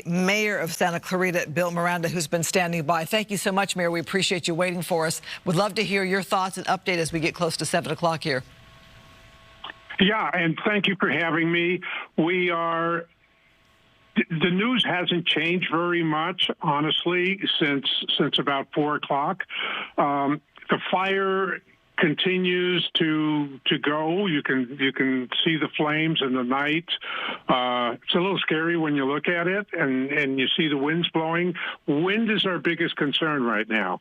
Mayor of Santa Clarita, Bill Miranda, who's been standing by. Thank you so much, Mayor. We appreciate you waiting for us. Would love to hear your thoughts and update as we get close to 7 o'clock here. Yeah, and thank you for having me. The news hasn't changed very much, honestly, since about 4 o'clock. The fire continues to go. You can see the flames in the night. It's a little scary when you look at it and you see the winds blowing. Wind is our biggest concern right now.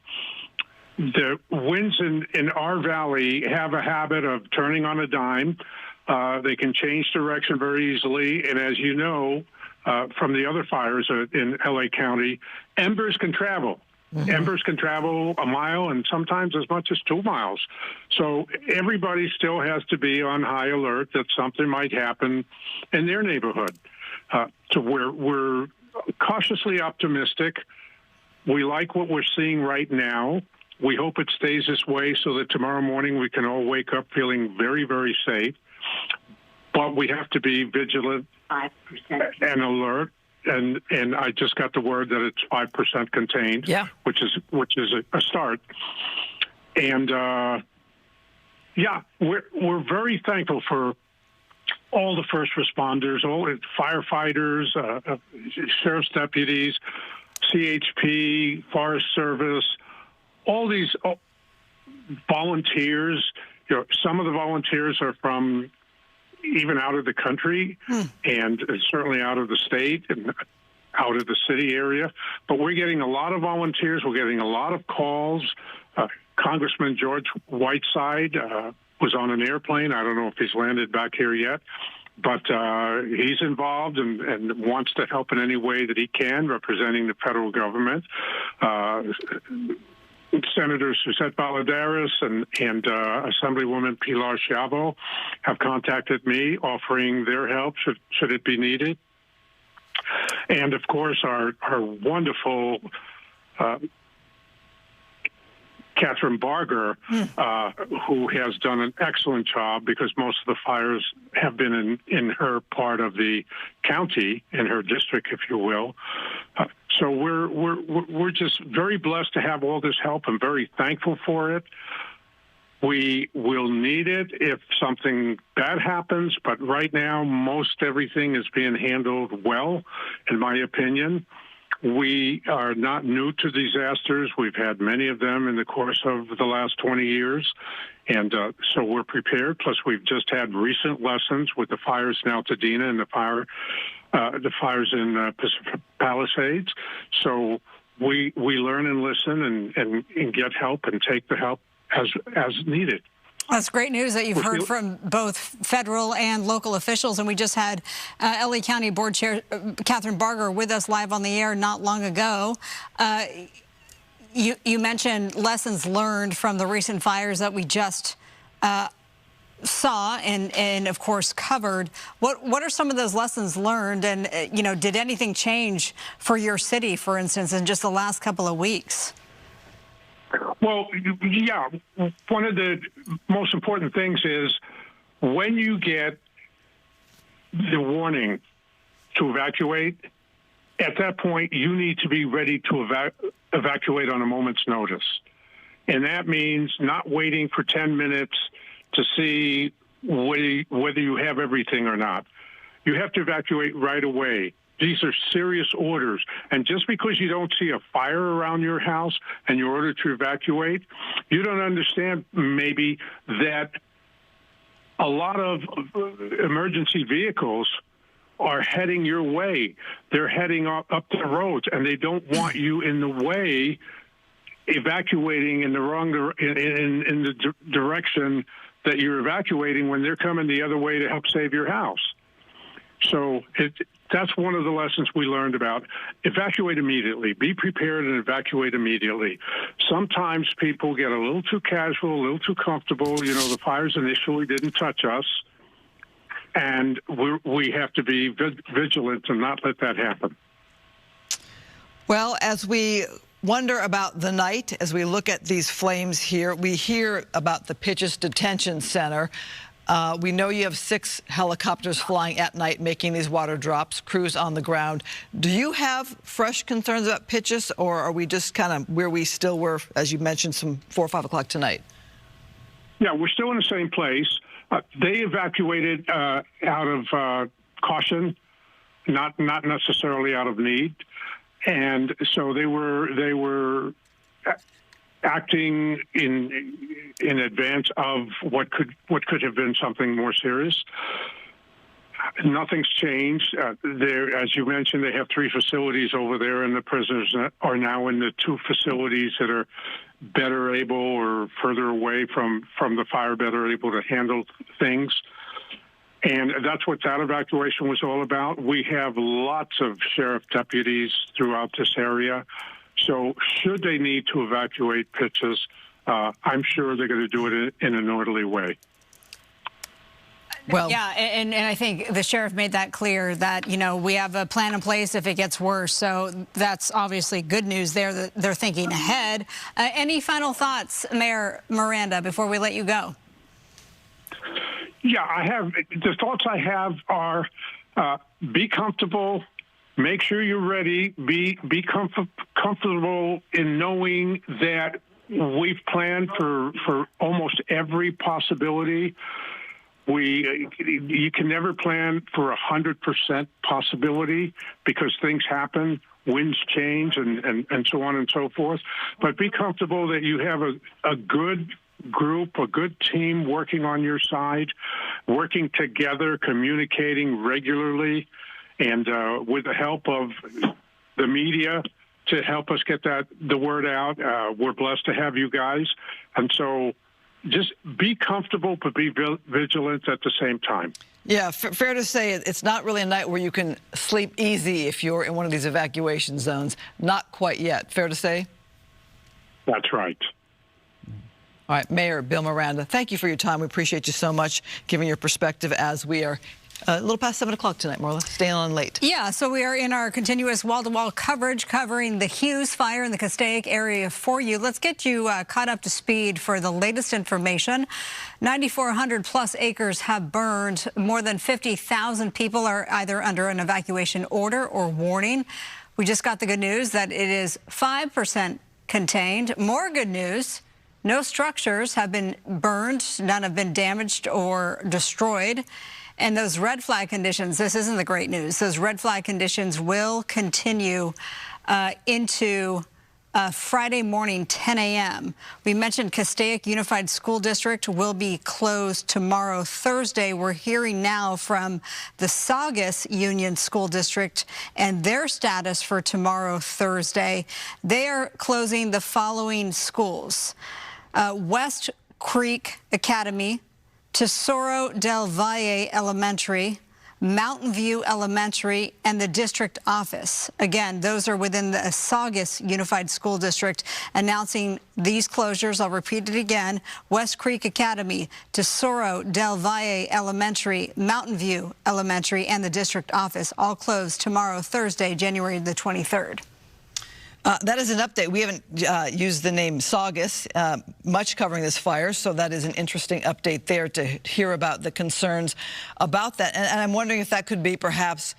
The winds in our valley have a habit of turning on a dime. They can change direction very easily, and as you know, from the other fires in LA County, embers can travel. Mm-hmm. Embers can travel a mile and sometimes as much as 2 miles. So everybody still has to be on high alert that something might happen in their neighborhood. So we're cautiously optimistic. We like what we're seeing right now. We hope it stays this way so that tomorrow morning we can all wake up feeling very, very safe. But we have to be vigilant 5% and alert. And I just got the word that it's 5% contained, yeah, which is a start. And yeah, we're very thankful for all the first responders, all the firefighters, sheriff's deputies, CHP, Forest Service, all these volunteers. You know, some of the volunteers are from even out of the country and certainly out of the state and out of the city area. But we're getting a lot of volunteers. We're getting a lot of calls. Congressman George Whiteside was on an airplane. I don't know if he's landed back here yet, but he's involved and wants to help in any way that he can, representing the federal government. Senator Suzette Valladares and Assemblywoman Pilar Chavo have contacted me offering their help should it be needed. And, of course, our wonderful Catherine Barger, who has done an excellent job because most of the fires have been in her part of the county, in her district, if you will. So we're just very blessed to have all this help. I'm very thankful for it. We will need it if something bad happens, but right now most everything is being handled well, in my opinion. We are not new to disasters. We've had many of them in the course of the last 20 years, and so we're prepared. Plus, we've just had recent lessons with the fires in Altadena and the fires in Pacific Palisades. So we learn and listen and get help and take the help as needed. That's great news that you've heard from both federal and local officials. And we just had LA County Board Chair Catherine Barger with us live on the air not long ago. You mentioned lessons learned from the recent fires that we just saw and of course covered. What are some of those lessons learned? And you know, did anything change for your city, for instance, in just the last couple of weeks? Well, yeah, one of the most important things is when you get the warning to evacuate, at that point, you need to be ready to evacuate on a moment's notice. And that means not waiting for 10 minutes to see whether you have everything or not. You have to evacuate right away. These are serious orders. And just because you don't see a fire around your house and you're ordered to evacuate, you don't understand maybe that a lot of emergency vehicles are heading your way. They're heading up the roads, and they don't want you in the way evacuating in the wrong in the direction that you're evacuating when they're coming the other way to help save your house. So that's one of the lessons we learned about. Evacuate immediately. Be prepared and evacuate immediately. Sometimes people get a little too casual, a little too comfortable. You know, the fires initially didn't touch us, and we have to be vigilant and not let that happen. Well, as we wonder about the night, as we look at these flames here, we hear about the Pitches Detention Center. We know you have 6 helicopters flying at night making these water drops, crews on the ground. Do you have fresh concerns about pitches, or are we just kind of where we still were, as you mentioned, some 4 or 5 o'clock tonight? Yeah, we're still in the same place. They evacuated out of caution, not necessarily out of need, and so they were acting in advance of what could have been something more serious. Nothing's changed. As you mentioned, they have 3 facilities over there, and the prisoners are now in the 2 facilities that are better able or further away from the fire, better able to handle things. And that's what that evacuation was all about. We have lots of sheriff deputies throughout this area. So should they need to evacuate pitches, I'm sure they're going to do it in an orderly way. Well, yeah, and I think the sheriff made that clear that, you know, we have a plan in place if it gets worse. So that's obviously good news there that they're thinking ahead. Any final thoughts, Mayor Miranda, before we let you go? Yeah, the thoughts I have are be comfortable, make sure you're ready, be comfortable in knowing that we've planned for almost every possibility. You can never plan for 100% possibility because things happen, winds change, and so on and so forth. But be comfortable that you have a good group, a good team working on your side, working together, communicating regularly, and with the help of the media to help us get the word out. We're blessed to have you guys. And so just be comfortable, but be vigilant at the same time. Yeah, fair to say it's not really a night where you can sleep easy if you're in one of these evacuation zones. Not quite yet. Fair to say? That's right. All right, Mayor Bill Miranda, thank you for your time. We appreciate you so much, giving your perspective as we are a little past 7 o'clock tonight, Marla. Staying on late. Yeah, so we are in our continuous wall-to-wall coverage covering the Hughes Fire in the Castaic area for you. Let's get you caught up to speed for the latest information. 9,400 plus acres have burned. More than 50,000 people are either under an evacuation order or warning. We just got the good news that it is 5% contained. More good news. No structures have been burned. None have been damaged or destroyed. And those red flag conditions, this isn't the great news, those red flag conditions will continue into Friday morning, 10 a.m. We mentioned Castaic Unified School District will be closed tomorrow, Thursday. We're hearing now from the Saugus Union School District and their status for tomorrow, Thursday. They are closing the following schools. West Creek Academy, Tesoro del Valle Elementary, Mountain View Elementary, and the district office. Again, those are within the Saugus Unified School District. Announcing these closures, I'll repeat it again: West Creek Academy, Tesoro del Valle Elementary, Mountain View Elementary, and the district office, all closed tomorrow, Thursday, January the 23rd. That is an update. We haven't used the name Saugus much covering this fire, so that is an interesting update there to hear about the concerns about that. And I'm wondering if that could be perhaps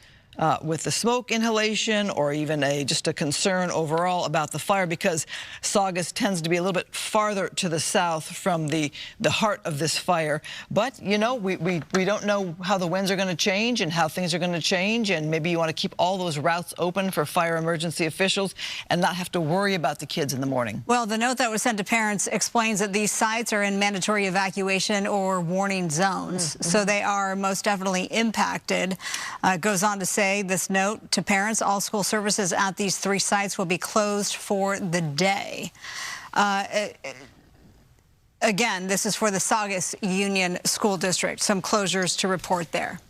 with the smoke inhalation or even just a concern overall about the fire, because Saugus tends to be a little bit farther to the south from the heart of this fire. But, you know, we don't know how the winds are going to change and how things are going to change, and maybe you want to keep all those routes open for fire emergency officials and not have to worry about the kids in the morning. Well, the note that was sent to parents explains that these sites are in mandatory evacuation or warning zones, so they are most definitely impacted. It goes on to say, this note to parents: all school services at these 3 sites will be closed for the day. Again, this is for the Saugus Union School District. Some closures to report there.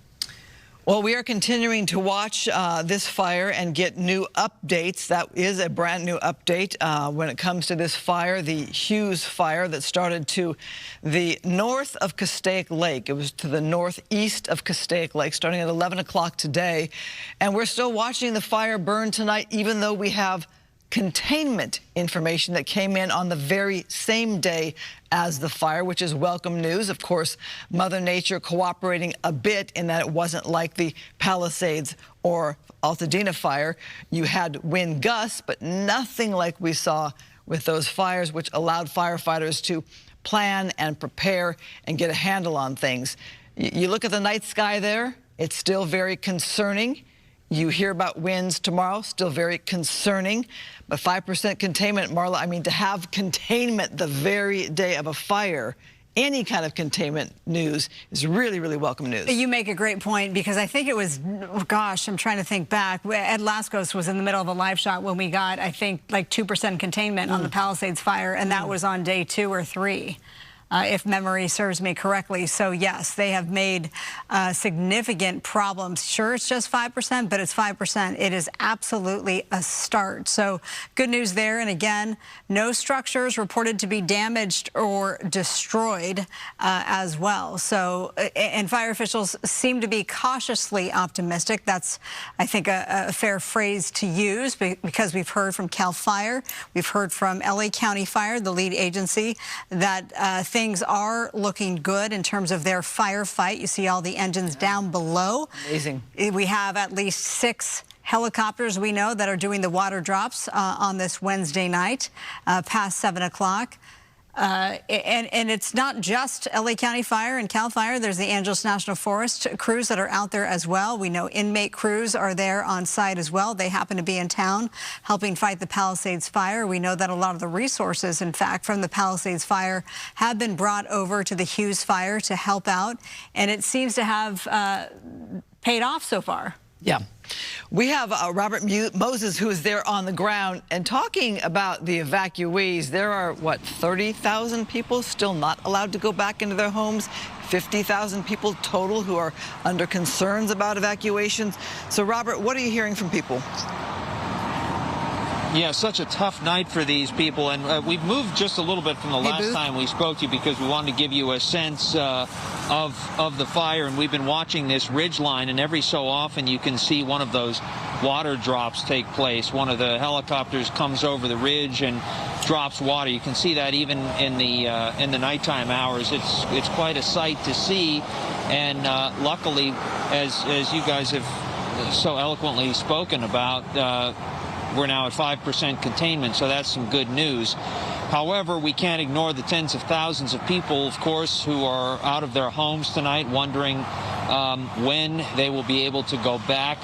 Well, we are continuing to watch this fire and get new updates. That is a brand new update when it comes to this fire, the Hughes Fire that started to the north of Castaic Lake. It was to the northeast of Castaic Lake, starting at 11 o'clock today. And we're still watching the fire burn tonight, even though we have containment information that came in on the very same day as the fire, which is welcome news. Of course, Mother Nature cooperating a bit in that it wasn't like the Palisades or Altadena fire. You had wind gusts, but nothing like we saw with those fires, which allowed firefighters to plan and prepare and get a handle on things. You look at the night sky there, it's still very concerning. You hear about winds tomorrow, still very concerning. But 5% containment, Marla, I mean, to have containment the very day of a fire, any kind of containment news is really, really welcome news. You make a great point, because I think it was, gosh, I'm trying to think back. Ed Laskos was in the middle of a live shot when we got, I think, like 2% containment on the Palisades fire, and that was on day 2 or 3. If memory serves me correctly. So yes, they have made significant problems. Sure, it's just 5%, but it's 5%. It is absolutely a start. So good news there. And again, no structures reported to be damaged or destroyed as well. So, and fire officials seem to be cautiously optimistic. That's, I think, a fair phrase to use, because we've heard from CAL FIRE, we've heard from LA County Fire, the lead agency, that things are looking good in terms of their firefight. You see all the engines down below. Amazing. We have at least 6 helicopters, we know, that are doing the water drops on this Wednesday night past 7 o'clock. And it's not just LA County Fire and CAL FIRE. There's the Angeles National Forest crews that are out there as well. We know inmate crews are there on site as well. They happen to be in town helping fight the Palisades fire. We know that a lot of the resources, in fact, from the Palisades fire have been brought over to the Hughes Fire to help out. And it seems to have paid off so far. Yeah. We have Robert Moses, who is there on the ground, and talking about the evacuees. There are, what, 30,000 people still not allowed to go back into their homes, 50,000 people total who are under concerns about evacuations. So, Robert, what are you hearing from people? Yeah, such a tough night for these people, and we've moved just a little bit from the last time we spoke to you, because we wanted to give you a sense of the fire, and we've been watching this ridge line, and every so often you can see one of those water drops take place. One of the helicopters comes over the ridge and drops water. You can see that even in the nighttime hours. It's quite a sight to see, and luckily, as you guys have so eloquently spoken about, we're now at 5% containment, so that's some good news. However, we can't ignore the tens of thousands of people, of course, who are out of their homes tonight, wondering when they will be able to go back.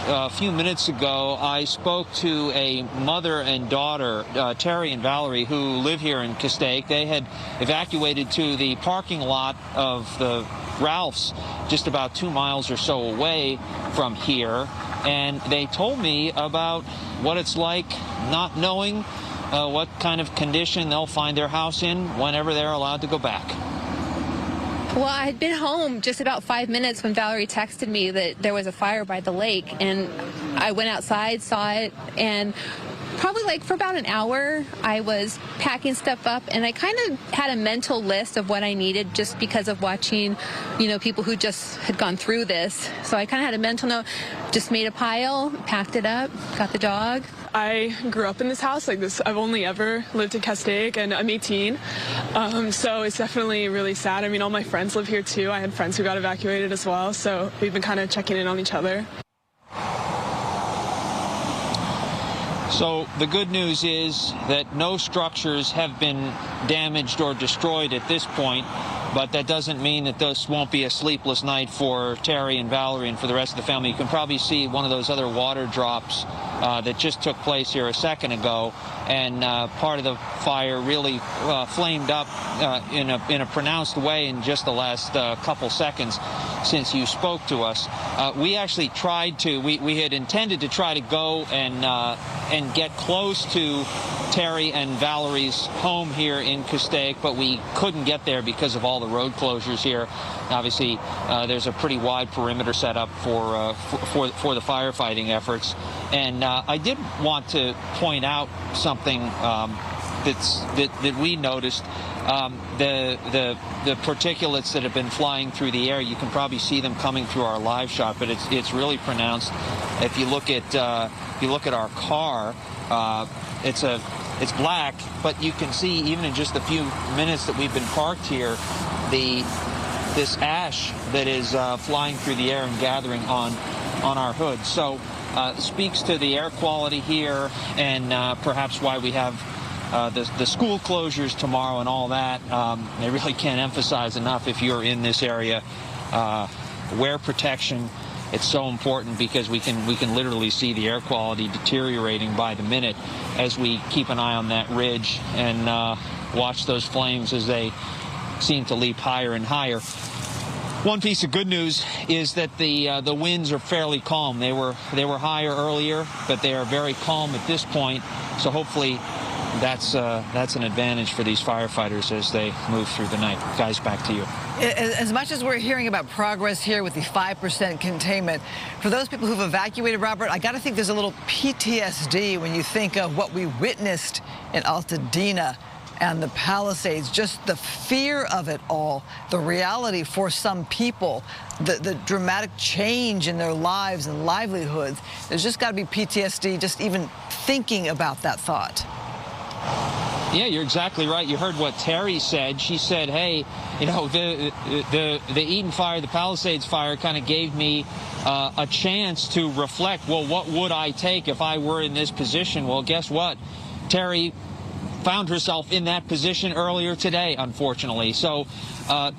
A few minutes ago, I spoke to a mother and daughter, Terry and Valerie, who live here in Castaic. They had evacuated to the parking lot of the Ralph's, just about 2 miles or so away from here, and they told me about what it's like not knowing what kind of condition they'll find their house in whenever they're allowed to go back. Well, I had been home just about 5 minutes when Valerie texted me that there was a fire by the lake, and I went outside, saw it, and probably like for about an hour, I was packing stuff up, and I kind of had a mental list of what I needed just because of watching, you know, people who just had gone through this. So I kind of had a mental note, just made a pile, packed it up, got the dog. I grew up in this house like this. I've only ever lived in Castaic, and I'm 18. So it's definitely really sad. I mean, all my friends live here too. I had friends who got evacuated as well. So we've been kind of checking in on each other. So the good news is that no structures have been damaged or destroyed at this point, but that doesn't mean that this won't be a sleepless night for Terry and Valerie and for the rest of the family. You can probably see one of those other water drops that just took place here a second ago, and part of the fire really flamed up in a pronounced way in just the last couple seconds since you spoke to us. We actually tried to, we had intended to try to go and get close to Terry and Valerie's home here in Castaic, but we couldn't get there because of all the road closures here. Obviously, there's a pretty wide perimeter set up for the firefighting efforts. And I did want to point out something that we noticed. The particulates that have been flying through the air, you can probably see them coming through our live shot, but it's really pronounced. If you look at if you look at our car, it's black, but you can see even in just a few minutes that we've been parked here, this ash that is flying through the air and gathering on our hood. So speaks to the air quality here, and perhaps why we have the school closures tomorrow and all that. I really can't emphasize enough, if you're in this area, wear protection. It's so important, because we can literally see the air quality deteriorating by the minute as we keep an eye on that ridge and watch those flames as they seem to leap higher and higher. One piece of good news is that the winds are fairly calm. They were higher earlier, but they are very calm at this point. So hopefully that's an advantage for these firefighters as they move through the night. Guys, back to you. As much as we're hearing about progress here with the 5% containment, for those people who've evacuated, Robert, I got to think there's a little PTSD when you think of what we witnessed in Altadena and the Palisades, just the fear of it all, the reality for some people, the dramatic change in their lives and livelihoods. There's just got to be PTSD just even thinking about that thought. Yeah, you're exactly right. You heard what Terry said. She said, hey, you know, the Eden fire, the Palisades fire kind of gave me a chance to reflect, well, what would I take if I were in this position? Well, guess what? Terry found herself in that position earlier today, unfortunately. So,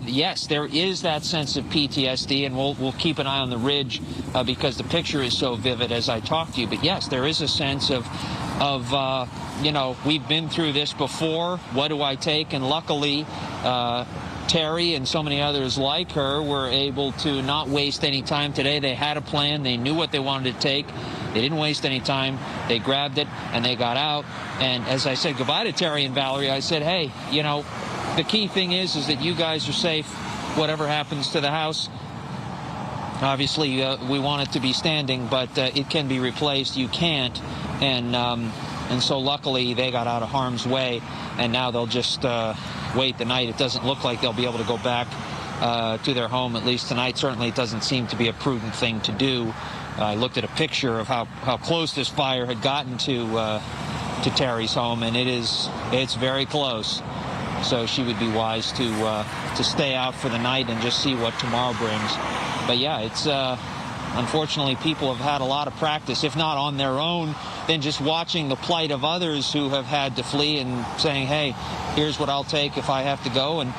yes, there is that sense of PTSD, and we'll keep an eye on the ridge because the picture is so vivid as I talk to you. But, yes, there is a sense of you know, we've been through this before. What do I take? And luckily, Terry and so many others like her were able to not waste any time today. They had a plan. They knew what they wanted to take. They didn't waste any time. They grabbed it, and they got out. And as I said goodbye to Terry and Valerie, I said, hey, you know, the key thing is that you guys are safe, whatever happens to the house. Obviously, we want it to be standing, but it can be replaced. You can't. And so luckily they got out of harm's way, and now they'll just wait the night. It doesn't look like they'll be able to go back to their home, at least tonight. Certainly it doesn't seem to be a prudent thing to do. I looked at a picture of how close this fire had gotten to Terry's home, and it's very close. So she would be wise to stay out for the night and just see what tomorrow brings. But yeah, it's unfortunately, people have had a lot of practice, if not on their own, then just watching the plight of others who have had to flee and saying, hey, here's what I'll take if I have to go. And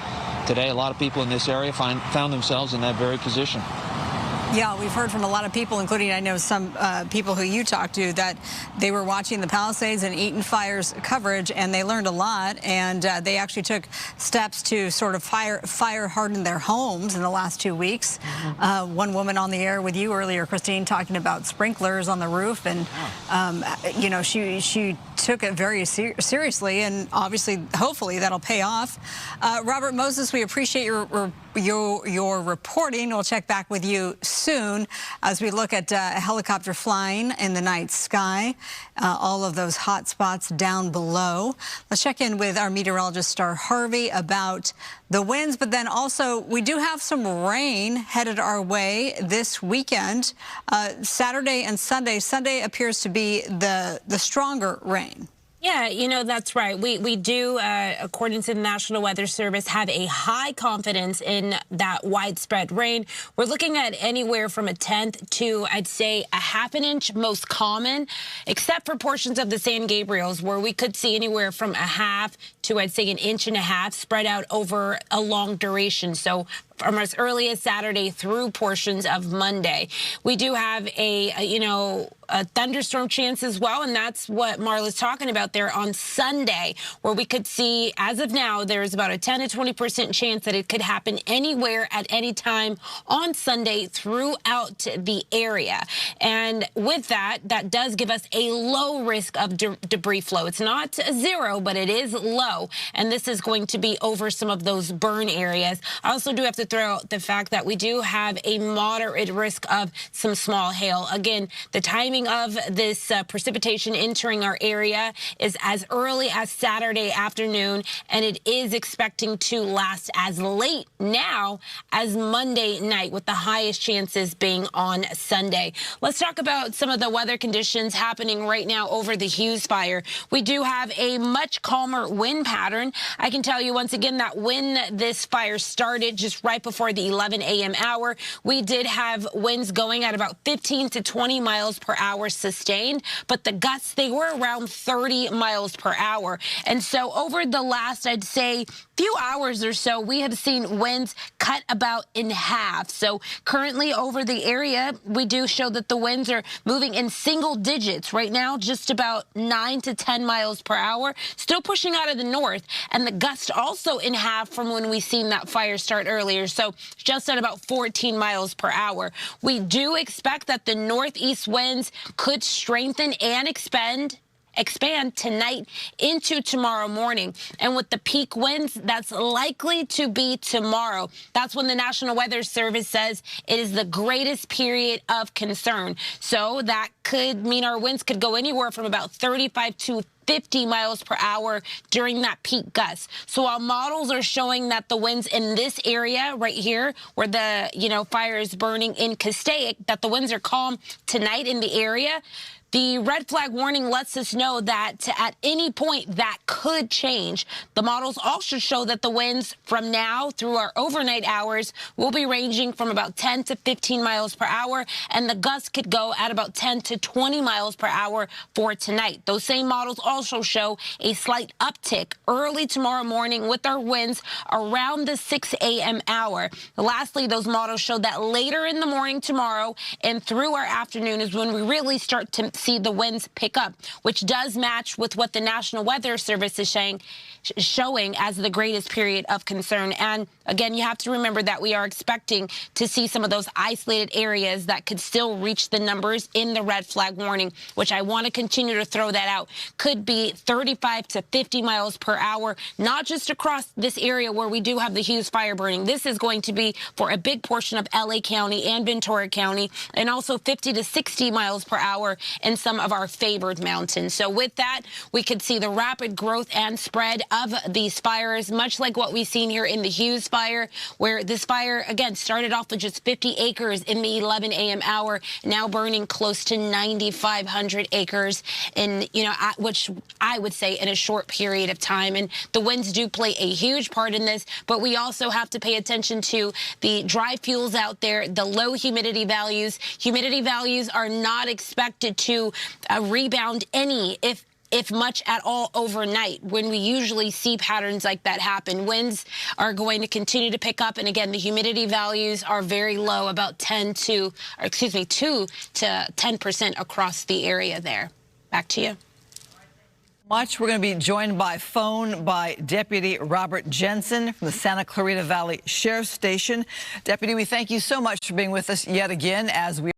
today, a lot of people in this area found themselves in that very position. Yeah, we've heard from a lot of people, including I know some people who you talked to, that they were watching the Palisades and Eaton Fire's coverage, and they learned a lot, and they actually took steps to sort of fire harden their homes in the last 2 weeks. One woman on the air with you earlier, Christine, talking about sprinklers on the roof, and you know, she took it very seriously, and obviously, hopefully, that'll pay off. Robert Moses, we appreciate your reporting. We'll check back with you soon as we look at a helicopter flying in the night sky, all of those hot spots down below. Let's check in with our meteorologist, Star Harvey, about the winds, but then also we do have some rain headed our way this weekend, Saturday and Sunday. Sunday appears to be the stronger rain. Yeah, you know, that's right. We do, according to the National Weather Service, have a high confidence in that widespread rain. We're looking at anywhere from a tenth to, I'd say, a half an inch, most common, except for portions of the San Gabriels, where we could see anywhere from a half to, I'd say, an inch and a half spread out over a long duration. So from as early as Saturday through portions of Monday. We do have a thunderstorm chance as well, and that's what Marla's talking about there on Sunday, where we could see, as of now, there's about a 10 to 20% chance that it could happen anywhere at any time on Sunday throughout the area. And with that, that does give us a low risk of debris flow. It's not zero, but it is low, and this is going to be over some of those burn areas. I also do have to throw out the fact that we do have a moderate risk of some small hail. Again, the timing of this precipitation entering our area is as early as Saturday afternoon, and it is expecting to last as late now as Monday night, with the highest chances being on Sunday. Let's talk about some of the weather conditions happening right now over the Hughes Fire. We do have a much calmer wind pattern. I can tell you once again that when this fire started just right before the 11 a.m. hour, we did have winds going at about 15 to 20 miles per hour sustained, but the gusts, they were around 30 miles per hour. And so over the last, I'd say, few hours or so, we have seen winds cut about in half. So currently over the area, we do show that the winds are moving in single digits right now, just about 9 to 10 miles per hour, still pushing out of the north, and the gust also in half from when we seen that fire start earlier. So just at about 14 miles per hour. We do expect that the northeast winds could strengthen and expand tonight into tomorrow morning. And with the peak winds, that's likely to be tomorrow. That's when the National Weather Service says it is the greatest period of concern. So that could mean our winds could go anywhere from about 35 to 50 miles per hour during that peak gust. So while models are showing that the winds in this area right here where the fire is burning in Castaic, that the winds are calm tonight in the area, the red flag warning lets us know that at any point that could change. The models also show that the winds from now through our overnight hours will be ranging from about 10 to 15 miles per hour, and the gusts could go at about 10 to 20 miles per hour for tonight. Those same models also show a slight uptick early tomorrow morning with our winds around the 6 a.m. hour. Lastly, those models show that later in the morning tomorrow and through our afternoon is when we really start to see the winds pick up, which does match with what the National Weather Service is showing as the greatest period of concern. And again, you have to remember that we are expecting to see some of those isolated areas that could still reach the numbers in the red flag warning, which I want to continue to throw that out. Could be 35 to 50 miles per hour, not just across this area where we do have the Hughes Fire burning. This is going to be for a big portion of LA County and Ventura County, and also 50 to 60 miles per hour in some of our favored mountains. So with that, we could see the rapid growth and spread of these fires, much like what we've seen here in the Hughes Fire, where this fire, again, started off with just 50 acres in the 11 a.m. hour, now burning close to 9,500 acres in, which I would say in a short period of time. And the winds do play a huge part in this, but we also have to pay attention to the dry fuels out there, the low humidity values. Humidity values are not expected to rebound if much at all overnight, when we usually see patterns like that happen. Winds are going to continue to pick up, and again, the humidity values are very low, about 2 to 10% across the area there. Back to you. We're going to be joined by phone by Deputy Robert Jensen from the Santa Clarita Valley Sheriff's Station. Deputy, we thank you so much for being with us yet again as we